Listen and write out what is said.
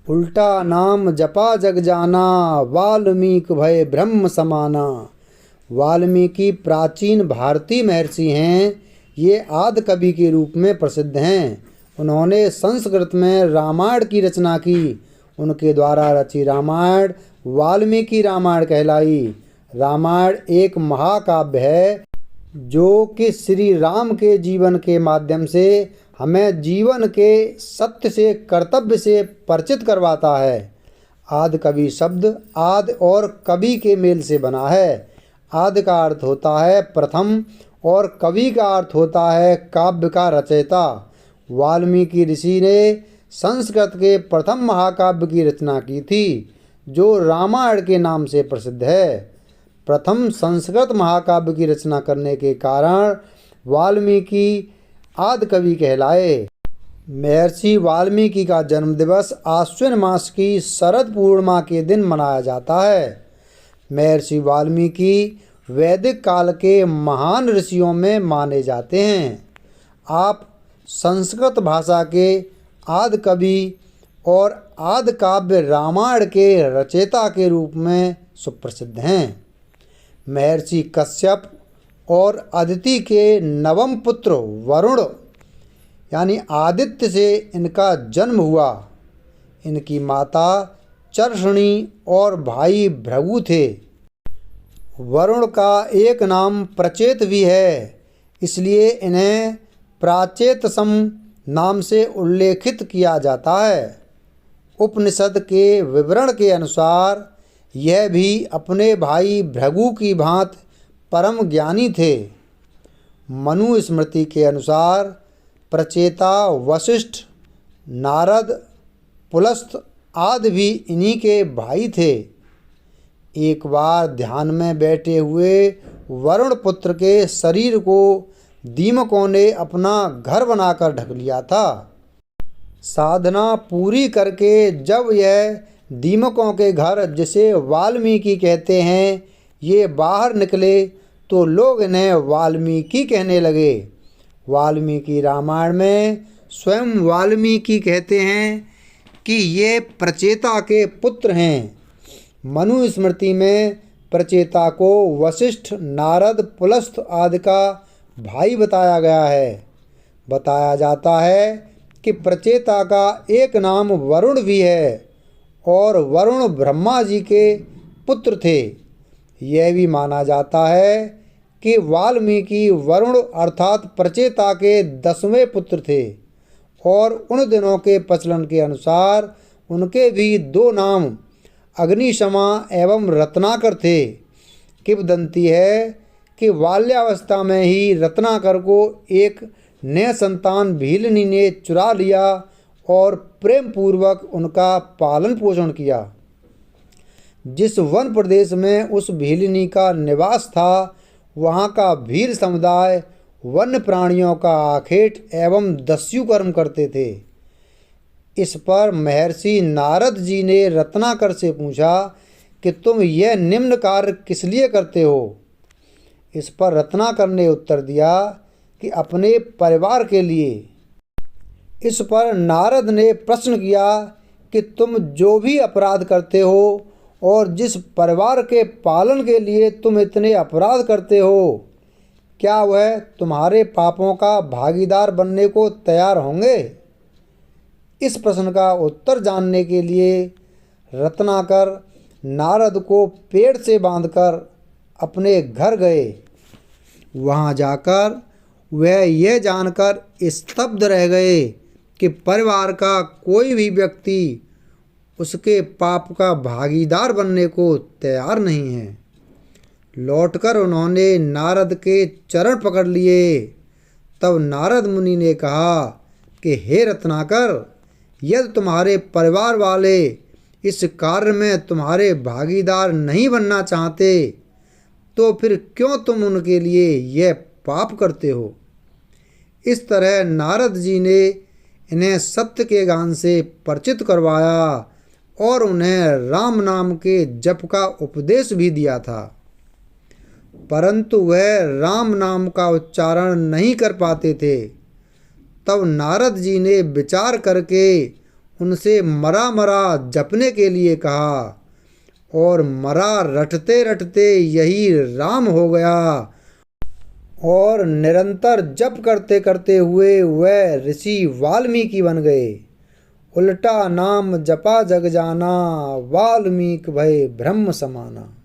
उल्टा नाम जपा जग जाना, वाल्मीकि भय ब्रह्म समाना। वाल्मीकि प्राचीन भारतीय महर्षि हैं। ये आदि कवि के रूप में प्रसिद्ध हैं। उन्होंने संस्कृत में रामायण की रचना की। उनके द्वारा रची रामायण वाल्मीकि रामायण कहलाई। रामायण एक महाकाव्य है जो कि श्री राम के जीवन के माध्यम से हमें जीवन के सत्य से, कर्तव्य से परिचित करवाता है। आदि कवि शब्द आदि और कवि के मेल से बना है। आदि का अर्थ होता है प्रथम और कवि का अर्थ होता है काव्य का रचयिता। वाल्मीकि ऋषि ने संस्कृत के प्रथम महाकाव्य की रचना की थी जो रामायण के नाम से प्रसिद्ध है। प्रथम संस्कृत महाकाव्य की रचना करने के कारण वाल्मीकि आदि कवि कहलाए। महर्षि वाल्मीकि का जन्म दिवस आश्विन मास की शरद पूर्णिमा के दिन मनाया जाता है। महर्षि वाल्मीकि वैदिक काल के महान ऋषियों में माने जाते हैं। आप संस्कृत भाषा के आदि कवि और आदि काव्य रामायण के रचयिता के रूप में सुप्रसिद्ध हैं। महर्षि कश्यप और अदिति के नवम पुत्र वरुण यानी आदित्य से इनका जन्म हुआ। इनकी माता चर्षणी और भाई भृगु थे। वरुण का एक नाम प्रचेत भी है, इसलिए इन्हें प्राचेतसम नाम से उल्लेखित किया जाता है। उपनिषद के विवरण के अनुसार यह भी अपने भाई भृगु की भांति परम ज्ञानी थे। मनु स्मृति के अनुसार प्रचेता वशिष्ठ, नारद, पुलस्त्य आदि भी इन्हीं के भाई थे। एक बार ध्यान में बैठे हुए वरुण पुत्र के शरीर को दीमकों ने अपना घर बनाकर ढक लिया था। साधना पूरी करके जब यह दीमकों के घर, जिसे वाल्मीकि कहते हैं, ये बाहर निकले तो लोग इन्हें वाल्मीकि कहने लगे। वाल्मीकि रामायण में स्वयं वाल्मीकि कहते हैं कि ये प्रचेता के पुत्र हैं। मनु स्मृति में प्रचेता को वशिष्ठ, नारद, पुलस्त्य आदि का भाई बताया गया है। बताया जाता है कि प्रचेता का एक नाम वरुण भी है और वरुण ब्रह्मा जी के पुत्र थे। यह भी माना जाता है कि वाल्मीकि वरुण अर्थात प्रचेता के 10वें पुत्र थे और उन दिनों के प्रचलन के अनुसार उनके भी 2 नाम अग्निशमा एवं रत्नाकर थे। किंवदंती है कि बाल्यावस्था में ही रत्नाकर को एक नए संतान भीलनी ने चुरा लिया और प्रेम पूर्वक उनका पालन पोषण किया। जिस वन प्रदेश में उस भीलनी का निवास था, वहाँ का भील समुदाय वन्य प्राणियों का आखेट एवं दस्यु कर्म करते थे। इस पर महर्षि नारद जी ने रत्नाकर से पूछा कि तुम यह निम्न कार्य किस लिए करते हो। इस पर रत्नाकर ने उत्तर दिया कि अपने परिवार के लिए। इस पर नारद ने प्रश्न किया कि तुम जो भी अपराध करते हो और जिस परिवार के पालन के लिए तुम इतने अपराध करते हो, क्या वह तुम्हारे पापों का भागीदार बनने को तैयार होंगे। इस प्रश्न का उत्तर जानने के लिए रत्नाकर नारद को पेड़ से बांधकर अपने घर गए। वहाँ जाकर वह यह जानकर स्तब्ध रह गए कि परिवार का कोई भी व्यक्ति उसके पाप का भागीदार बनने को तैयार नहीं है। लौटकर उन्होंने नारद के चरण पकड़ लिए। तब नारद मुनि ने कहा कि हे रत्नाकर, यदि तुम्हारे परिवार वाले इस कार्य में तुम्हारे भागीदार नहीं बनना चाहते तो फिर क्यों तुम उनके लिए यह पाप करते हो। इस तरह नारद जी ने इन्हें सत्य के ज्ञान से परिचित करवाया और उन्हें राम नाम के जप का उपदेश भी दिया था, परंतु वह राम नाम का उच्चारण नहीं कर पाते थे। तब नारद जी ने विचार करके उनसे मरा मरा जपने के लिए कहा और मरा रटते रटते यही राम हो गया। और निरंतर जप करते करते हुए वह ऋषि वाल्मीकि बन गए। उल्टा नाम जपा जग जाना, वाल्मीकि भय ब्रह्म समाना।